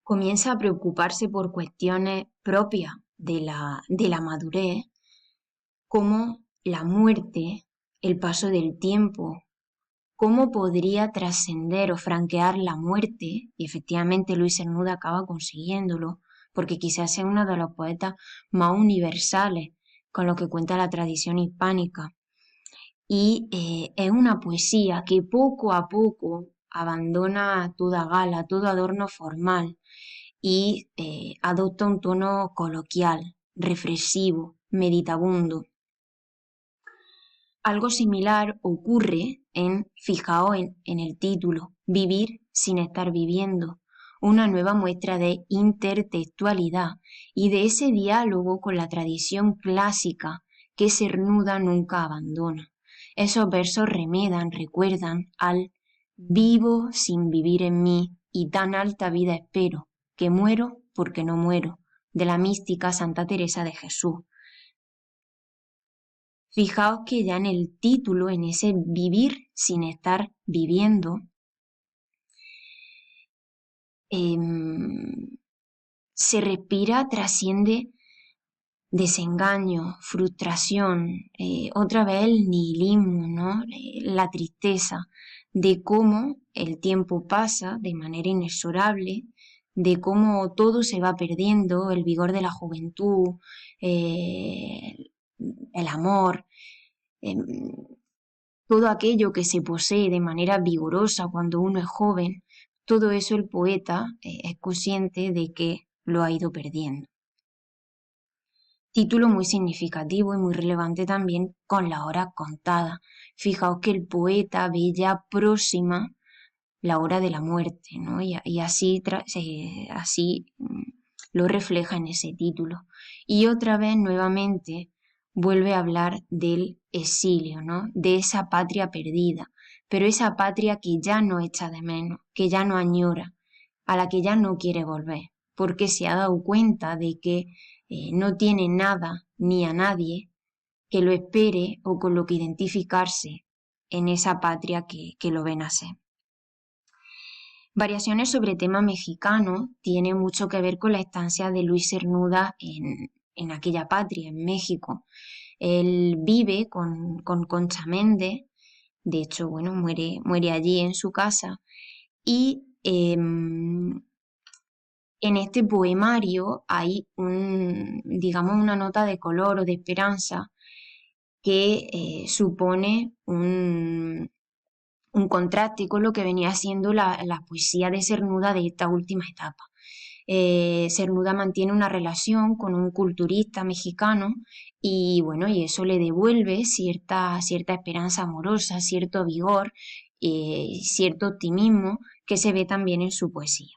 comienza a preocuparse por cuestiones propias de la madurez, como la muerte, el paso del tiempo, cómo podría trascender o franquear la muerte, y efectivamente Luis Cernuda acaba consiguiéndolo, porque quizás sea uno de los poetas más universales con lo que cuenta la tradición hispánica. Y es una poesía que poco a poco abandona toda gala, todo adorno formal y adopta un tono coloquial, reflexivo, meditabundo. Algo similar ocurre fijaos en el título, Vivir sin estar viviendo, una nueva muestra de intertextualidad y de ese diálogo con la tradición clásica que Cernuda nunca abandona. Esos versos recuerdan al vivo sin vivir en mí y tan alta vida espero, que muero porque no muero, de la mística Santa Teresa de Jesús. Fijaos que ya en el título, en ese vivir sin estar viviendo, se respira, trasciende desengaño, frustración, otra vez el nihilismo, ¿no? La tristeza de cómo el tiempo pasa de manera inexorable, de cómo todo se va perdiendo, el vigor de la juventud, el amor, eh, todo aquello que se posee de manera vigorosa cuando uno es joven, todo eso el poeta es consciente de que lo ha ido perdiendo. Título muy significativo y muy relevante también con la hora contada. Fijaos que el poeta ve ya próxima la hora de la muerte, ¿no? Y así lo refleja en ese título. Y otra vez, nuevamente, vuelve a hablar del exilio, ¿no? De esa patria perdida, pero esa patria que ya no echa de menos, que ya no añora, a la que ya no quiere volver, porque se ha dado cuenta de que no tiene nada ni a nadie que lo espere o con lo que identificarse en esa patria que lo ve nacer. Variaciones sobre tema mexicano tiene mucho que ver con la estancia de Luis Cernuda en aquella patria, en México. Él vive con Concha Méndez, de hecho, bueno, muere allí en su casa, y en este poemario hay digamos, una nota de color o de esperanza que supone un contraste con lo que venía siendo la poesía de Cernuda de esta última etapa. Cernuda mantiene una relación con un culturista mexicano y bueno, y eso le devuelve cierta esperanza amorosa, cierto vigor, cierto optimismo que se ve también en su poesía.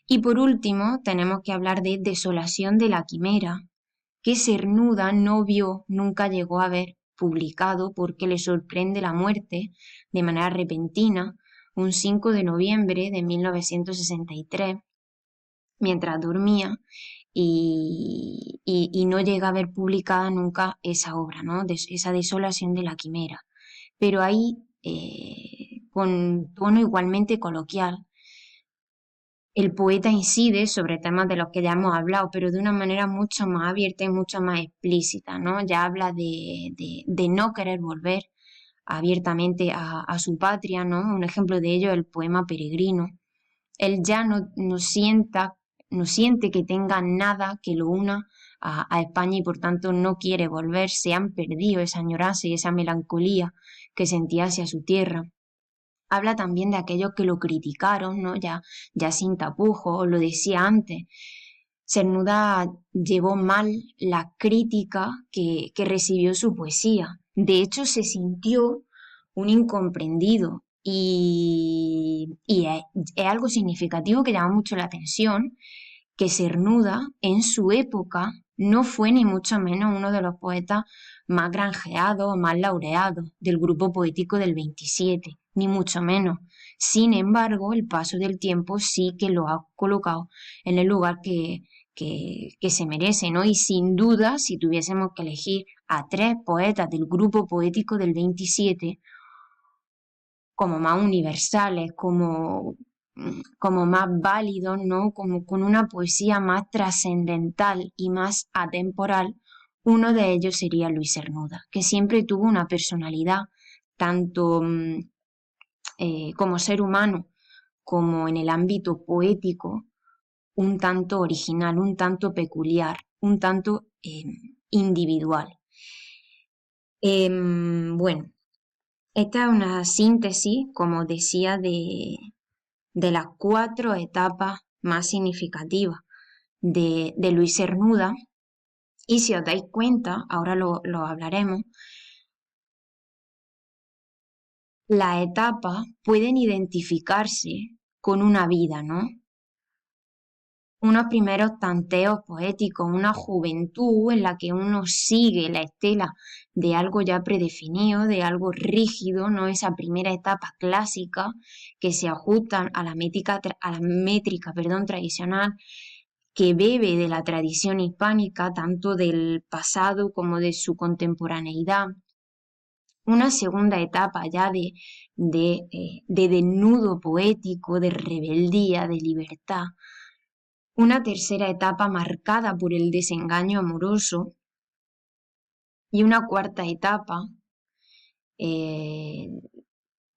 Y por último, tenemos que hablar de Desolación de la Quimera, que Cernuda no vio, nunca llegó a ver publicado porque le sorprende la muerte de manera repentina un 5 de noviembre de 1963 mientras dormía y no llega a ver publicada nunca esa obra, ¿no? Esa Desolación de la Quimera. Pero ahí, con tono igualmente coloquial, el poeta incide sobre temas de los que ya hemos hablado, pero de una manera mucho más abierta y mucho más explícita, ¿no? Ya habla de no querer volver abiertamente a su patria, ¿no? Un ejemplo de ello es el poema Peregrino. Él ya no siente que tenga nada que lo una a España y por tanto no quiere volver, se han perdido esa añoranza y esa melancolía que sentía hacia su tierra. Habla también de aquellos que lo criticaron, ¿no? Ya sin tapujos, lo decía antes. Cernuda llevó mal la crítica que recibió su poesía. De hecho, se sintió un incomprendido y es algo significativo que llama mucho la atención, que Cernuda en su época no fue ni mucho menos uno de los poetas más granjeados o más laureados del grupo poético del 27, ni mucho menos. Sin embargo, el paso del tiempo sí que lo ha colocado en el lugar que se merece, ¿no? Y sin duda, si tuviésemos que elegir a 3 poetas del grupo poético del 27 como más universales, como como más válidos, ¿no? Como con una poesía más trascendental y más atemporal. Uno de ellos sería Luis Cernuda, que siempre tuvo una personalidad tanto como ser humano como en el ámbito poético, un tanto original, un tanto peculiar, un tanto individual. Bueno, esta es una síntesis, como decía, de las 4 etapas más significativas de Luis Cernuda. Y si os dais cuenta, ahora lo hablaremos, las etapas pueden identificarse con una vida, ¿no? Unos primeros tanteos poéticos, una juventud en la que uno sigue la estela de algo ya predefinido, de algo rígido, no esa primera etapa clásica que se ajusta a la métrica, tradicional, que bebe de la tradición hispánica, tanto del pasado como de su contemporaneidad. Una segunda etapa ya de desnudo poético, de rebeldía, de libertad. Una tercera etapa marcada por el desengaño amoroso y una cuarta etapa eh,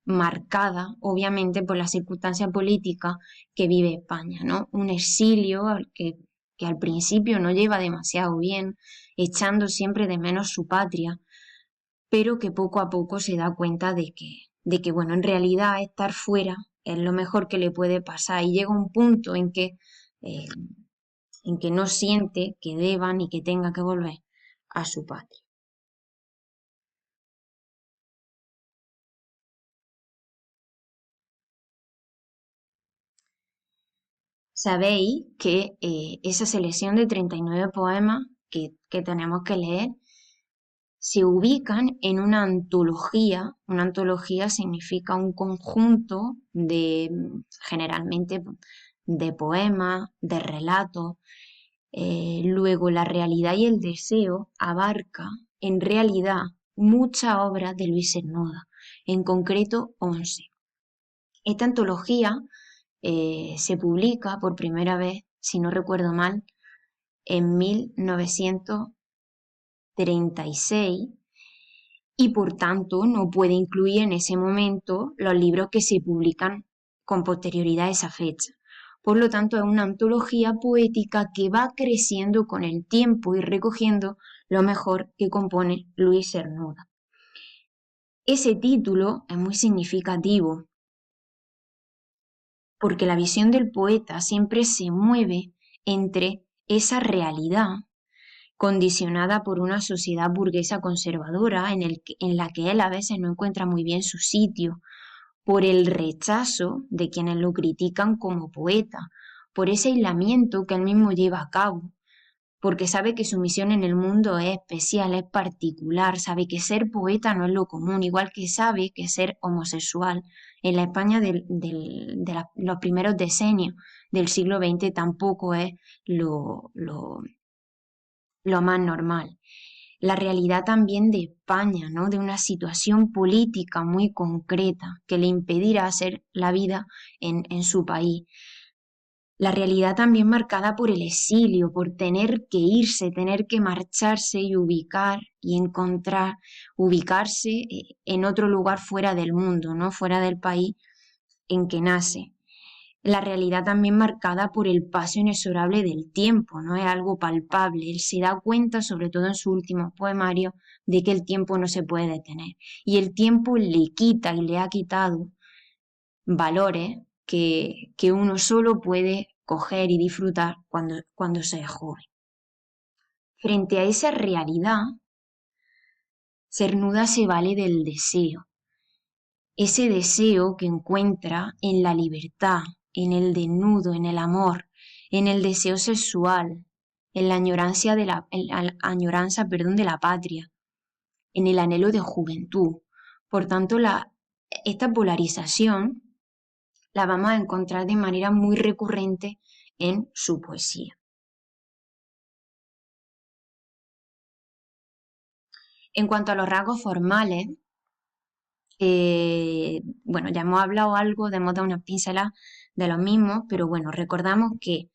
marcada, obviamente, por la circunstancia política que vive España, ¿no? Un exilio que al principio no lleva demasiado bien, echando siempre de menos su patria, pero que poco a poco se da cuenta de que bueno, en realidad estar fuera es lo mejor que le puede pasar y llega un punto eh, en que no siente que deba ni que tenga que volver a su patria. Sabéis que esa selección de 39 poemas que tenemos que leer se ubican en una antología. Una antología significa un conjunto generalmente, de poemas, de relatos. Luego, la realidad y el deseo abarca, en realidad, mucha obra de Luis Cernuda, en concreto 11. Esta antología se publica por primera vez, si no recuerdo mal, en 1936 y por tanto no puede incluir en ese momento los libros que se publican con posterioridad a esa fecha. Por lo tanto, es una antología poética que va creciendo con el tiempo y recogiendo lo mejor que compone Luis Cernuda. Ese título es muy significativo porque la visión del poeta siempre se mueve entre esa realidad condicionada por una sociedad burguesa conservadora en la que él a veces no encuentra muy bien su sitio, por el rechazo de quienes lo critican como poeta, por ese aislamiento que él mismo lleva a cabo, porque sabe que su misión en el mundo es especial, es particular, sabe que ser poeta no es lo común, igual que sabe que ser homosexual en la España los primeros decenios del siglo XX tampoco es lo más normal. La realidad también de España, ¿no? De una situación política muy concreta que le impedirá hacer la vida en su país. La realidad también marcada por el exilio, por tener que irse, tener que marcharse y ubicarse en otro lugar fuera del mundo, ¿no? Fuera del país en que nace. La realidad también marcada por el paso inexorable del tiempo, no es algo palpable. Él se da cuenta, sobre todo en su último poemario, de que el tiempo no se puede detener. Y el tiempo le quita y le ha quitado valores que uno solo puede coger y disfrutar cuando se es joven. Frente a esa realidad, Cernuda se vale del deseo. Ese deseo que encuentra en la libertad, en el desnudo, en el amor, en el deseo sexual, en la añoranza, de la patria, en el anhelo de juventud. Por tanto, esta polarización la vamos a encontrar de manera muy recurrente en su poesía. En cuanto a los rasgos formales, bueno, ya hemos hablado algo, hemos dado una pinceladas de los mismos, pero bueno, recordamos que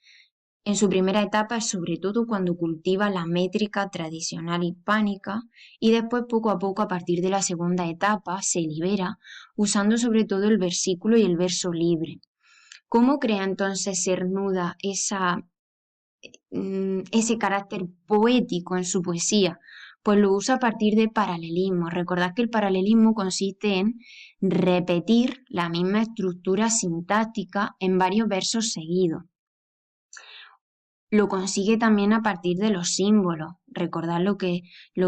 en su primera etapa es sobre todo cuando cultiva la métrica tradicional hispánica y después poco a poco a partir de la segunda etapa se libera usando sobre todo el versículo y el verso libre. ¿Cómo crea entonces Cernuda ese carácter poético en su poesía? Pues lo usa a partir de paralelismo. Recordad que el paralelismo consiste en repetir la misma estructura sintáctica en varios versos seguidos. Lo consigue también a partir de los símbolos. Recordad lo que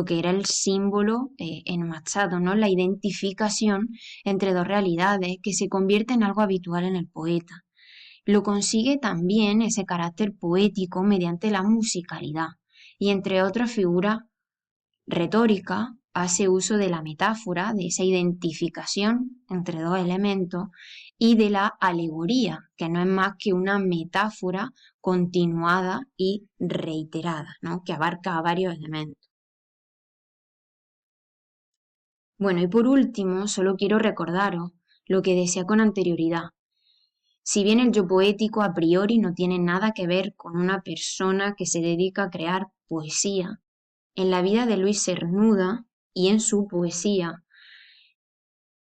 era el símbolo en Machado, ¿no? La identificación entre dos realidades que se convierte en algo habitual en el poeta. Lo consigue también ese carácter poético mediante la musicalidad y entre otras figuras retóricas hace uso de la metáfora, de esa identificación entre dos elementos y de la alegoría, que no es más que una metáfora continuada y reiterada, ¿no? Que abarca a varios elementos. Bueno, y por último, solo quiero recordaros lo que decía con anterioridad. Si bien el yo poético a priori no tiene nada que ver con una persona que se dedica a crear poesía, en la vida de Luis Cernuda y en su poesía,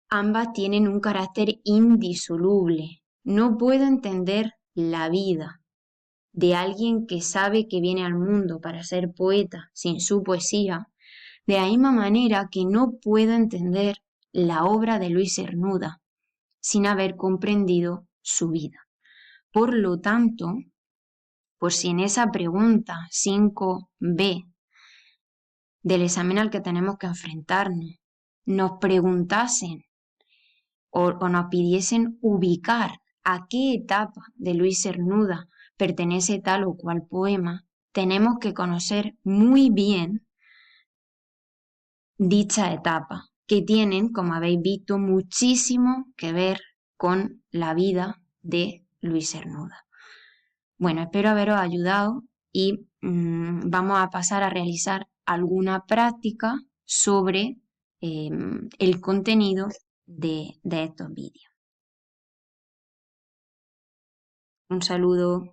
ambas tienen un carácter indisoluble. No puedo entender la vida de alguien que sabe que viene al mundo para ser poeta sin su poesía, de la misma manera que no puedo entender la obra de Luis Cernuda sin haber comprendido su vida. Por lo tanto, por si en esa pregunta 5B del examen al que tenemos que enfrentarnos nos preguntasen o nos pidiesen ubicar a qué etapa de Luis Cernuda pertenece tal o cual poema, tenemos que conocer muy bien dicha etapa, que tienen, como habéis visto, muchísimo que ver con la vida de Luis Cernuda. Bueno, espero haberos ayudado y vamos a pasar a realizar alguna práctica sobre el contenido de estos vídeos. Un saludo.